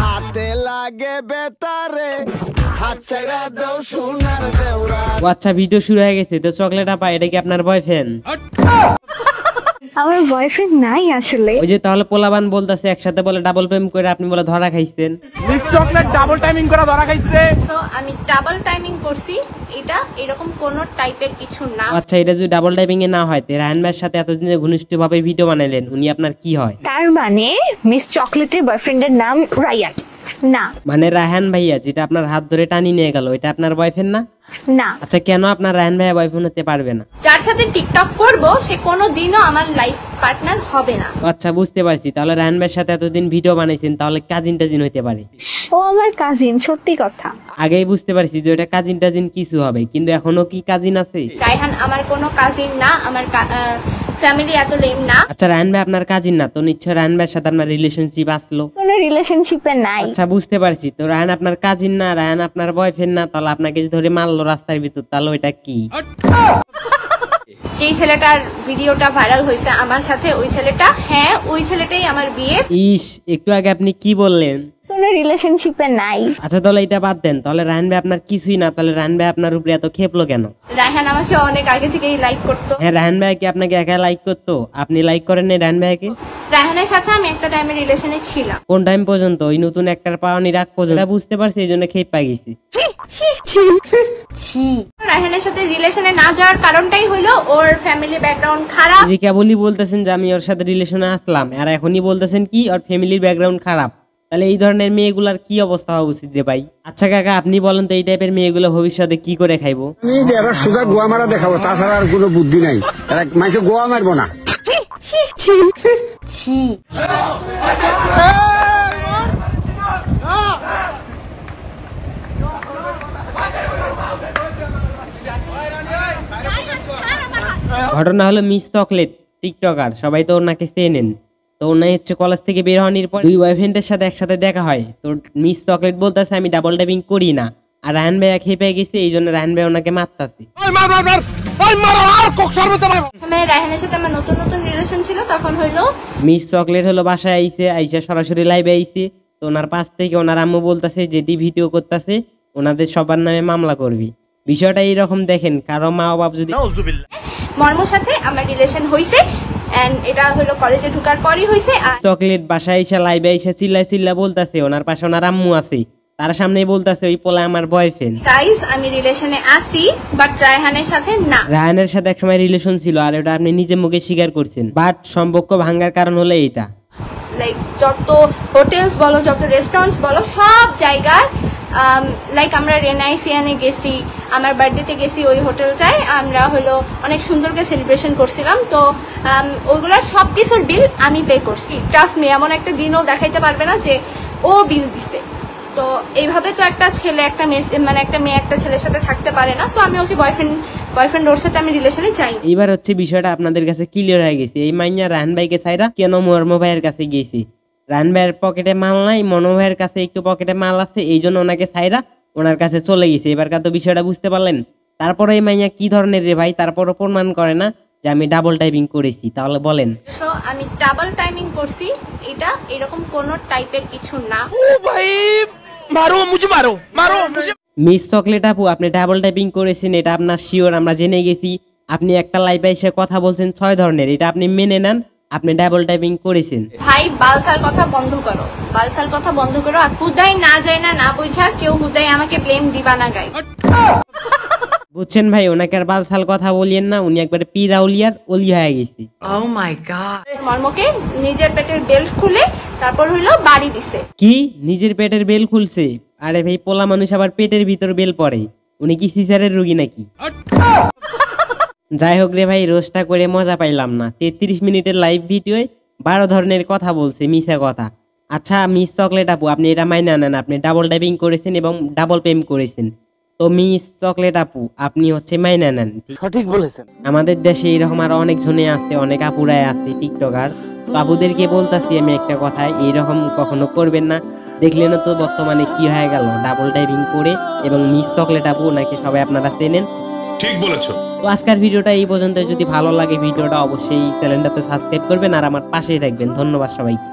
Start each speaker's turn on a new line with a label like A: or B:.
A: হাতে লাগে বেতারে হাত চাইরা দাও সোনার দেওরা।
B: আচ্ছা ভিডিও শুরু হয়ে গেছে তো চকলেট আপা এটা কি আপনার বয়ফ্রেন্ড?
C: আমার বয়ফ্রেন্ড নাই আসলে।
B: ওই যে তাহলে পোলাবান বলতাছে একসাথে বলে ডাবল প্রেম করে আপনি বলে ধরা খাইছেন।
D: মিস চকলেট ডাবল টাইমিং করে ধরা খাইছে।
C: সো আমি ডাবল টাইমিং করছি, এটা এরকম কোন টাইপের কিছু না।
B: আচ্ছা এটা যদি ডাবল টাইমিং এ না হয় তে রায়হান ভাইয়ের সাথে এতদিনে ঘনিষ্ঠভাবে ভিডিও বানাইলেন, উনি আপনার কি হয়?
C: তার মানে মিস চকলেটের বয়ফ্রেন্ডের নাম রায়ান না?
B: মানে রায়হান ভাইয়া যেটা আপনার হাত ধরে টানি নিয়ে গেল এটা আপনার বয়ফ্রেন্ড না?
C: না।
B: আচ্ছা কেন আপনার রায়হান ভাইয়া বয়ফ্রেন্ড হতে পারবে না?
C: যার সাথে টিকটক করব সে কোনোদিনও আমার লাইফ পার্টনার হবে না।
B: আচ্ছা বুঝতে পারছি, তাহলে রায়হান ভাইয়ের সাথে এতদিন ভিডিও বানাইছেন তাহলে কাজিন টাজিন হইতে পারে।
C: ও আমার কাজিন, সত্যি কথা।
B: আগেই বুঝতে পারছি যে ওটা কাজিন টাজিন কিছু হবে, কিন্তু এখনো কি কাজিন আছে?
C: রায়হান আমার কোনো কাজিন না, আমার ফ্যামিলি এত লেম না।
B: আচ্ছা রায়হান ভাই আপনার কাজিন না তো নিশ্চয় রায়হান ভাইয়ের সাথে আপনার রিলেশনশিপ আসলো?
C: কোনো রিলেশনশিপে নাই।
B: আচ্ছা বুঝতে পারছি, তো রায়হান আপনার কাজিন না, রায়হান আপনার বয়ফ্রেন্ড না, তাহলে আপনাকে যে ধরে মারলো রাস্তার ভিতর তাহলে ওইটা কি?
C: যেই ছেলেটার ভিডিওটা ভাইরাল হয়েছে আমার সাথে, ওই ছেলেটা, হ্যাঁ ওই ছেলেটাই আমার বিয়ে।
B: ইস একটু আগে আপনি কি বললেন?
C: কোনো রিলেশনশিপে নাই।
B: আচ্ছা তাহলে এটা বাদ দেন, তাহলে রায়হান ভাই আপনার কিছুই না, তাহলে রায়হান ভাই আপনার উপরে এত খেপলো কেন?
C: রায়হান আমাকে অনেক আগে থেকেই লাইক করতো।
B: হ্যাঁ রায়হান ভাই কি আপনাকে একা লাইক করতো? আপনি লাইক করেন না রায়হান ভাইকে?
C: রায়হানের সাথে আমি একটা টাইমে রিলেশনে ছিলাম।
B: কোন টাইম পর্যন্ত? ওই নতুন একটার পাওয়ানি রাখ পর্যন্ত? বুঝতে পারছি, এই জন্য খেপা গেছি।
C: রায়হানের সাথে রিলেশনে না যাওয়ার কারণটাই হলো ওর ফ্যামিলি ব্যাকগ্রাউন্ড খারাপ।
B: যে কেবলই বলতেছেন যে আমি ওর সাথে রিলেশনে আসলাম, আর এখনই বলতেছেন কি ওর ফ্যামিলির ব্যাকগ্রাউন্ড খারাপ। তাহলে এই ধরনের মেয়েগুলার কি অবস্থা হওয়া উচিত রে ভাই? আচ্ছা কাকা আপনি বলেন তো এই টাইপের মেয়েগুলো ভবিষ্যতে কি করে খাইবো?
E: আমি এবার সোজা গোয়া মারা দেখাবো, তাছাড়া আর কোনো বুদ্ধি নাই। মাইসে গোয়া মারবো না।
B: ঘটনা হলো মিস চকলেট টিকটকার, সবাই তো ওনাকে চেনেন। তো ওনাই হচ্ছে কলেজ থেকে বের হওয়ার পর দুই বয়ফ্রেন্ডের সাথে একসাথে দেখা হয়। তো মিস চকলেট বলতেছে আমি ডাবল টাইপিং করি না, আর রায়হান ভাই খেপে গেছে, এই জন্য রায়হান ভাই ওনাকে মারতাছে।
C: রায়হানের সাথে আমার নতুন নতুন রিলেশন ছিল, তখন হইলো
B: মিস চকলেট হলো বাসায় আইসা সরাসরি লাইভে আইছে। তো ওনার পাশ থেকে ওনার আম্মু বলতেছে যেটি ভিডিও করতেছে ওনাদের সবার নামে মামলা করবি। বিষয়টা এইরকম দেখেন, কারো মা বাপ যদি
C: মর্মর সাথে আমার রিলেশন হইছে, এন্ড এটা হলো কলেজে ঢোকার পরই হইছে।
B: চকলেট বাসায় আইসা লাইভে আইসা চিল্লা বলতাছে, ওনার পাশে ওনার আম্মু আছে, তার সামনেই বলতাছে ওই পোলা আমার বয়ফ্রেন্ড।
C: গাইস আমি রিলেশনে আসি বাট রায়হানের সাথে না।
B: রায়হানের সাথে একসময় রিলেশন ছিল, আর ওটা আপনি নিজে মুখে স্বীকার করছেন, বাট সম্পর্ক ভাঙার কারণ হলো এইটা।
C: লাইক যত হোটেলস বলো, যত রেস্টুরেন্টস বলো, সব জায়গার লাইক আমরা রেনাইসিয়ানে গেছি, আমার বার্থডেতে গেছি, ওই হোটেলটায় আমরা হলো অনেক সুন্দর করে সেলিব্রেশন করছিলাম। তো ওইগুলোর সব কিছুর বিল আমি পে করছি। ট্রাস্ট মি, এমন একটা দিনও দেখাইতে পারবে না যে ও বিল দিছে। তো এইভাবে তো একটা ছেলে একটা মেয়ে, মানে একটা মেয়ে একটা ছেলের সাথে থাকতে পারে না। সো আমি ওকে বয়ফ্রেন্ড ওর সাথে আমি রিলেশনে চাই।
B: এইবার হচ্ছে বিষয়টা আপনাদের কাছে ক্লিয়ার হয়ে গেছে। এই মাইয়া রায়হান ভাইকে ছাইরা কেন মর্ম ভাইয়ের কাছে গেছি? রায়হান ভাইয়ের পকেটে মাল নাই, মনো ভাইয়ের কাছে একটু পকেটে মাল আছে, এই জন্য ওনাকে ছাইরা ওনার কাছে চলে গেছে। এবারকার তো বিষয়টা বুঝতে পারলেন। তারপরে এই মাইয়া কি ধরনের রে ভাই? তারপরও প্রমাণ করে না যে আমি ডাবল টাইপিং করেছি, তাহলে বলেন।
C: সো আমি ডাবল টাইমিং করছি, এটা এরকম কোন টাইপের কিছু না।
D: ও ভাই মারো মুঝে।
B: মিস চকলেট আপু আপনি ডাবল টাইপিং করেছেন, এটা আপনার শিওর, আমরা জেনে গেছি। আপনি একটা লাইভে এসে কথা বলছেন 6 ধরনের, এটা আপনি মেনে নেন আপনি ডাবল টাইপিং করেছেন।
C: ভাই বালসার কথা বন্ধ করো, বালসার কথা বন্ধ করো। আর হুদাই না যায় না বুঝা কেউ হুদাই আমাকে ব্লেম দিবা না গাই।
B: বুঝছেন ভাই, ওনাকে আর বালসাল কথা বলিয়েন না, উনি একবারে পিরাউলিয়ার অলি হয়ে গেছে।
F: Oh my god.
C: মর্মকে নিজের পেটের বেল্ট খুলে তারপর হইলো বাড়ি দিছে।
B: কি নিজের পেটের বেল খুলছে? আরে ভাই পোলা মানুষ আবার পেটের ভিতর বেল পড়ে, উনি কি সিজারের রোগী নাকি? যাই হোক রে ভাই, রোস্টটা করে মজা পাইলাম না। 33 মিনিটের লাইভ ভিডিওয় 12 ধরনের কথা বলছে, মিছা কথা। আচ্ছা মিস চকলেট আপু আপনি এটা মাইনা নেন, আপনি ডাবল টাইপিং করেছেন এবং ডাবল প্রেম করেছেন। তো মিস চকলেট আপু আপনি হচ্ছে মাইনা নেন।
D: সঠিক বলেছেন।
B: আমাদের দেশে এরকম আরো অনেক জনে আছে, অনেক আপুরাই আছে টিকটকার। তো আপুদেরকে বলতাছি আমি একটা কথা, এইরকম কখনো করবেন না। দেখলেন তো বর্তমানে কি হয়ে গেল, ডাবল টাইপিং করে। এবং মিস চকলেট আপু নাকি সবাই আপনারা চেনেন।
G: ঠিক বলেছো।
B: তো আজকের ভিডিওটা এই পর্যন্ত। যদি ভালো লাগে ভিডিওটা অবশ্যই চ্যানেলটাতে সাবস্ক্রাইব করবেন আর আমার পাশেই থাকবেন। ধন্যবাদ সবাইকে।